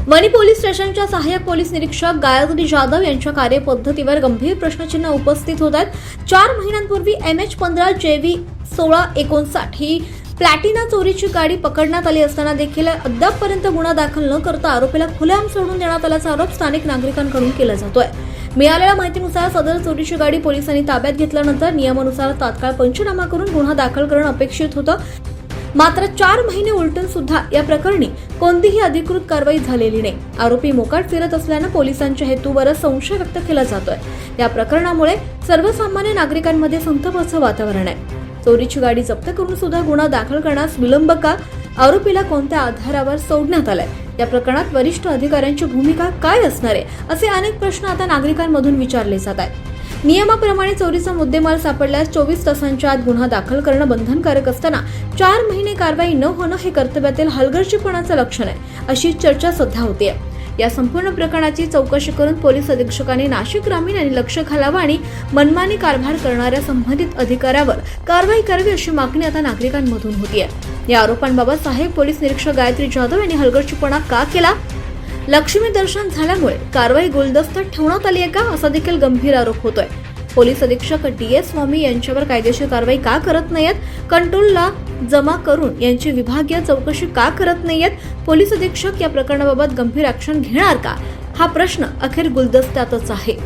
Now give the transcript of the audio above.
Wani police स्टेशनच्या सहाय्यक police निरीक्षक गायत्री जाधव यांच्या कार्यपद्धतीवर गंभीर प्रश्नचिन्ह उपस्थित होत आहेत। 4 महिन्यांपूर्वी MH15 JV 1659 ही प्लॅटिना चोरीची गाडी पकडण्यात आली असताना देखील अद्यापपर्यंत गुन्हा दाखल न करता आरोपीला खुलेआम सोडून देण्यात आल्याचा आरोप स्थानिक नागरिकांकडून केला जातोय। मिळालेल्या माहितीनुसार सदर चोरीची गाडी पोलिसांनी ताब्यात घेतल्यानंतर नियमानुसार तात्काळ पंचनामा करून गुन्हा दाखल करणं अपेक्षित होतं। मात्र 4 महिने उलटून सुद्धा या प्रकरणी कोणतीही अधिकृत कारवाई झालेली नाही। आरोपी मोकाट फिरत असल्यानं पोलिसांच्या हेतूवर संशय व्यक्त केला जातोय। या प्रकरणामुळे सर्वसामान्य नागरिकांमध्ये संतापाचं वातावरण आहे। चोरीची गाडी जप्त करून सुद्धा गुन्हा दाखल करण्यास विलंब का? आरोपीला कोणत्या आधारावर सोडण्यात आलाय? या प्रकरणात वरिष्ठ अधिकाऱ्यांची भूमिका काय असणार आहे, असे अनेक प्रश्न आता नागरिकांमधून विचारले जात आहेत। नियमाप्रमाणे चोरीचा मुद्देमाल सापडल्यास 24 तासांच्या आत गुन्हा दाखल करणं बंधनकारक असताना 4 महिने कारवाई न होणं हे कर्तव्यातील हलगर्जीपणाचं लक्षण आहे, अशी चर्चा सध्या होते। या संपूर्ण प्रकरणाची चौकशी करून पोलीस अधीक्षकांनी नाशिक ग्रामीण यांनी लक्ष घालावं आणि मनमानी कारभार करणाऱ्या संबंधित अधिकाऱ्यावर कारवाई करावी, अशी मागणी आता नागरिकांमधून होतीये। या आरोपांबाबत सहाय्यक पोलीस निरीक्षक गायत्री जाधव यांनी हलगर्जीपणा का केला? लक्ष्मी दर्शन झाल्यामुळे कारवाई गुलदस्त्यात ठेवण्यात आली आहे का, असा देखील गंभीर आरोप होतोय। पोलीस अधीक्षक DS स्वामी यांच्यावर कायदेशीर कारवाई का करत नाहीयेत? कंट्रोलला जमा करून यांची विभागीय चौकशी का करत नाहीयेत? पोलीस अधीक्षक या प्रकरणाबाबत गंभीर ऍक्शन घेणार का? हा प्रश्न अखेर गुलदस्त्यातच आहे।